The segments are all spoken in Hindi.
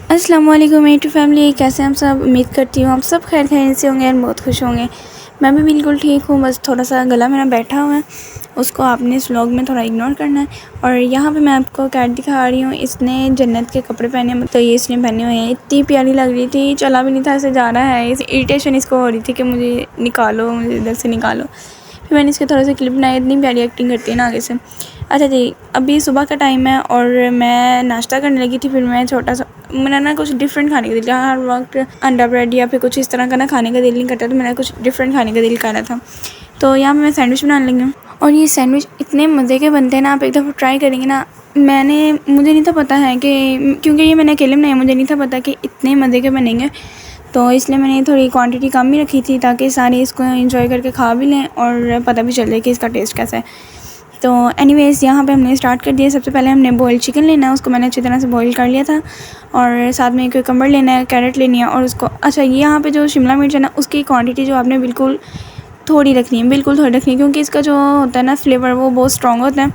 अस्सलाम वालेकुम टू फैमिली, कैसे हम सब। उम्मीद करती हूँ आप सब खैर खैरियत से होंगे और बहुत खुश होंगे। मैं भी बिल्कुल ठीक हूँ, बस थोड़ा सा गला मेरा बैठा हुआ है, उसको आपने इस व्लॉग में थोड़ा इग्नोर करना है। और यहाँ पे मैं आपको कैट दिखा रही हूँ, इसने जन्नत के कपड़े पहने हैं, तो ये इसने पहने हुए हैं। इतनी प्यारी लग रही थी, चला भी नहीं था, ऐसे जा रहा है। इस इरिटेशन इसको हो रही थी कि मुझे निकालो, मुझे इधर से निकालो। फिर मैंने इसके थोड़ा सा क्लिप बनाया। इतनी प्यारी एक्टिंग करती है ना आगे से। अच्छा जी, अभी सुबह का टाइम है और मैं नाश्ता करने लगी थी। फिर मैं छोटा सा मेरा ना कुछ डिफरेंट खाने का दिल, हर वक्त अंडा ब्रेड या फिर कुछ इस तरह का ना खाने का दिल नहीं करता, तो मेरा कुछ डिफरेंट खाने का दिल कर रहा था। तो यहाँ मैं सैंडविच बनाने लगी हूँ और ये सैंडविच इतने मज़े के बनते हैं ना, आप एक दफ़ा ट्राई करेंगे ना। मुझे नहीं था पता है कि, क्योंकि ये मैंने अकेले बनाया, मुझे नहीं था पता कि इतने मज़े के बनेंगे, तो इसलिए मैंने थोड़ी क्वांटिटी कम ही रखी थी ताकि सारे इसको एंजॉय करके खा भी लें और पता भी चल जाए कि इसका टेस्ट कैसा है। तो एनीवेज़ यहाँ पे हमने स्टार्ट कर दिया। सबसे पहले हमने बॉइल्ड चिकन लेना है, उसको मैंने अच्छी तरह से बॉईल कर लिया था। और साथ में क्यूकम्बर लेना है, कैरेट लेनी है और उसको अच्छा, ये यहाँ पे जो शिमला मिर्च है ना, उसकी क्वांटिटी जो आपने बिल्कुल थोड़ी रखनी है, बिल्कुल थोड़ी रखनी है, क्योंकि इसका जो होता है ना फ्लेवर, वो बहुत स्ट्रॉन्ग होता है।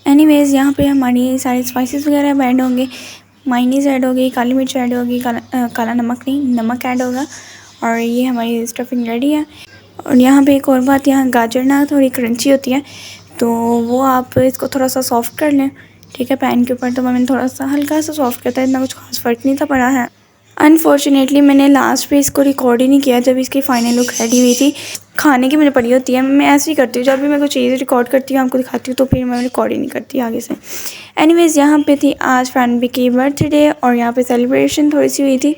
एनीवेज़ यहाँ पे हमारी सारे स्पाइसेस वगैरह ऐड होंगे। मायनीज़ ऐड होगी, काली मिर्च ऐड होगी, काला नमक नहीं, नमक ऐड होगा। और ये हमारी स्टफिंग रेडी है। और यहाँ पे एक और बात, यहाँ गाजर ना थोड़ी क्रंची होती है, तो वो आप इसको थोड़ा सा सॉफ्ट कर लें, ठीक है, पैन के ऊपर। तो मैंने थोड़ा सा हल्का सा सॉफ्ट करता है, इतना कुछ खास फ़र्क नहीं था पड़ा है। अनफॉर्चुनेटली मैंने लास्ट पे इसको रिकॉर्ड ही नहीं किया जब इसकी फ़ाइनल लुक रेडी हुई थी। खाने की मुझे पड़ी होती है, मैं ऐसे ही करती हूँ, जब भी मैं कोई चीज़ रिकॉर्ड करती हूँ आपको दिखाती हूँ, तो फिर मैं रिकॉर्ड ही नहीं करती आगे से। एनीवेज़ यहाँ पे थी आज फरहान की बर्थडे और यहाँ पे सेलिब्रेशन थोड़ी सी हुई थी।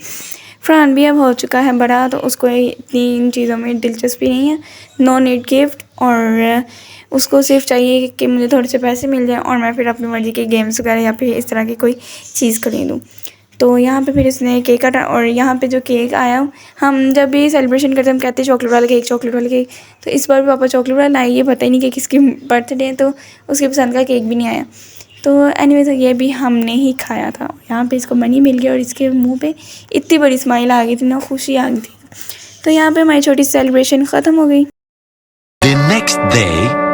फरहान भी अब हो चुका है बड़ा, तो उसको इतनी इन चीज़ों में दिलचस्पी नहीं है। नो नीड गिफ्ट, और उसको सिर्फ चाहिए कि मुझे थोड़े से पैसे मिल जाएं और मैं फिर अपनी मर्ज़ी के गेम्स वगैरह या फिर इस तरह की कोई चीज़ खरीदूँ। तो यहाँ पे फिर इसने केक काटा और यहाँ पे जो केक आया, हम जब भी सेलिब्रेशन करते हैं हम कहते हैं चॉकलेट वाला केक, चॉकलेट वाला केक। तो इस बार भी पापा चॉकलेट वाला लाए, ये पता ही नहीं कि किसकी बर्थडे है, तो उसकी पसंद का केक भी नहीं आया। तो एनीवेज ये भी हमने ही खाया था। यहाँ पे इसको मनी मिल गया और इसके मुंह पे इतनी बड़ी स्माइल आ गई थी ना, खुशी आ गई थी। तो यहाँ पे हमारी छोटी सेलिब्रेशन ख़त्म हो गई। नेक्स्ट डे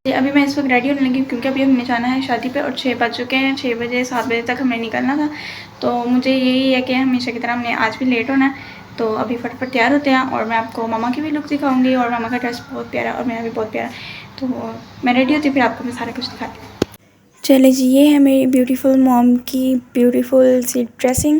अभी मैं इस वक्त रेडी होने लगी क्योंकि अभी हमने जाना है शादी पे और 6 बज चुके हैं। 6 बजे 7 बजे तक हमें निकलना था। तो मुझे यही है कि हमेशा की तरह हमने आज भी लेट होना है। तो अभी फटाफट तैयार होते हैं और मैं आपको मामा की भी लुक दिखाऊंगी। और मामा का ड्रेस बहुत प्यारा और मेरा भी बहुत प्यारा। तो मैं रेडी होती हूँ, फिर आपको मैं सारा कुछ दिखाती हूँ। चले जी, ये है मेरी ब्यूटीफुल मॉम की ब्यूटीफुल सी ड्रेसिंग।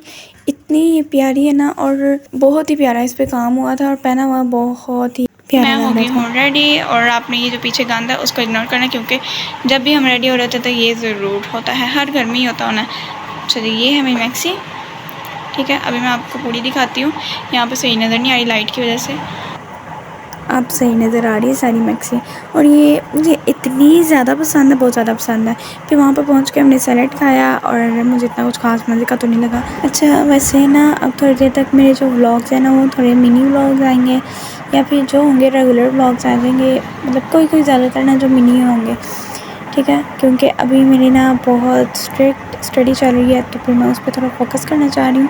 इतनी प्यारी है ना, और बहुत ही प्यारा इस पर काम हुआ था और पहना हुआ बहुत ही प्यारा लग रहा था। रेडी, और आपने ये जो पीछे गांदा है उसको इग्नोर करना, क्योंकि जब भी हम रेडी हो रहे थे तो ये ज़रूर होता है, हर घर में ही होता होना। चलिए, ये है मेरी मैक्सी, ठीक है। अभी मैं आपको पूरी दिखाती हूँ। यहाँ पे सही नज़र नहीं आ रही लाइट की वजह से, अब सही नज़र आ रही है सारी मैक्सी। और ये मुझे इतनी ज़्यादा पसंद है, बहुत ज़्यादा पसंद है। फिर वहाँ पर पहुँच के हमने सैलेड खाया और मुझे इतना कुछ खास मज़े का तो नहीं लगा। अच्छा, वैसे ना अब थोड़ी देर तक मेरे जो व्लॉग्स हैं ना, वो थोड़े मिनी व्लॉग्स आएंगे या फिर जो होंगे रेगुलर व्लॉग्स आ जाएंगे। मतलब कोई ज़्यादातर ना जो मिनी होंगे, ठीक है, क्योंकि अभी मेरी ना बहुत स्ट्रिक्ट स्टडी चल रही है, तो फिर मैं उस पर थोड़ा फोकस करना चाह रही हूँ।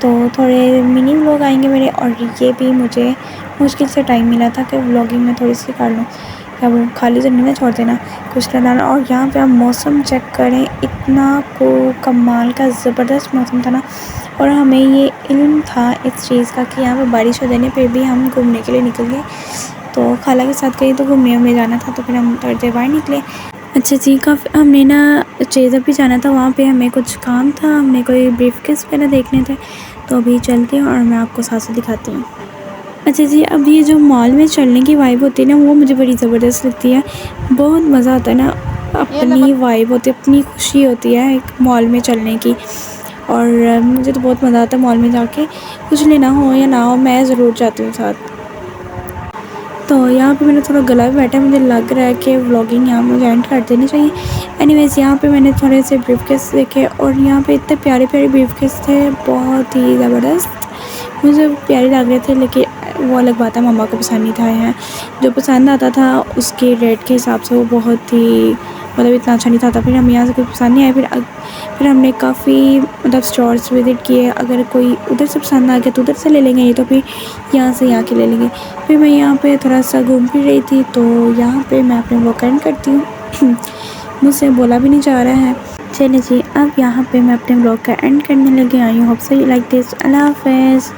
तो थोड़े मिनी व्लॉग आएंगे मेरे। और ये भी मुझे मुश्किल से टाइम मिला था कि व्लॉगिंग में थोड़ी सी कर लूँ, क्या वो खाली तो नहीं ना छोड़ देना, कुछ करना। और यहाँ पे आप मौसम चेक करें, इतना को कमाल का ज़बरदस्त मौसम था ना। और हमें ये इल्म था इस चीज़ का कि यहाँ पे बारिश हो जाने पे भी हम घूमने के लिए निकल गए। तो खाला के साथ कहीं तो घूमने हमें जाना था, तो फिर हम थोड़ी देर बाहर निकले। अच्छा जी, काफ़ी हमने ना चेज़अप भी जाना था, वहाँ पे हमें कुछ काम था, हमने कोई ब्रीफकेस वगैरह देखने थे। तो अभी चलते हैं और मैं आपको साथ साथ दिखाती हूँ। अच्छा जी, अब ये जो मॉल में चलने की वाइब होती है ना, वो मुझे बड़ी ज़बरदस्त लगती है। बहुत मज़ा आता है ना, अपनी वाइब होती है, अपनी खुशी होती है एक मॉल में चलने की। और मुझे तो बहुत मज़ा आता है मॉल में जाके, कुछ लेना हो या ना हो, मैं ज़रूर जाती हूँ साथ। तो यहाँ पे मेरा थोड़ा गला भी बैठा है, मुझे लग रहा है कि व्लॉगिंग यहाँ मुझे एंड कर देनी चाहिए। एनीवेज़ यहाँ पे मैंने थोड़े से ब्रीफकेस देखे और यहाँ पे इतने प्यारे प्यारे ब्रीफकेस थे, बहुत ही ज़बरदस्त, मुझे प्यारे लग रहे थे। लेकिन वो अलग बात है, मम्मा को पसंद नहीं था। यहाँ जो पसंद आता था उसके रेट के हिसाब से वो बहुत ही मतलब इतना अच्छा नहीं था। फिर हम यहाँ से कुछ पसंद नहीं आया। फिर हमने काफ़ी मतलब स्टोर्स विज़िट किए। अगर कोई उधर से पसंद आ गया तो उधर से ले लेंगे, नहीं तो फिर यहाँ से यहाँ के ले लेंगे। फिर मैं यहाँ पे थोड़ा सा घूम फिर रही थी, तो यहाँ पे मैं अपने वो एंड करती हूँ। मुझसे बोला भी नहीं जा रहा है। चलिए जी, अब यहाँ पे मैं अपने ब्लॉग का एंड करने लगी। I hope so you like this. अल्लाह हाफ़िज़।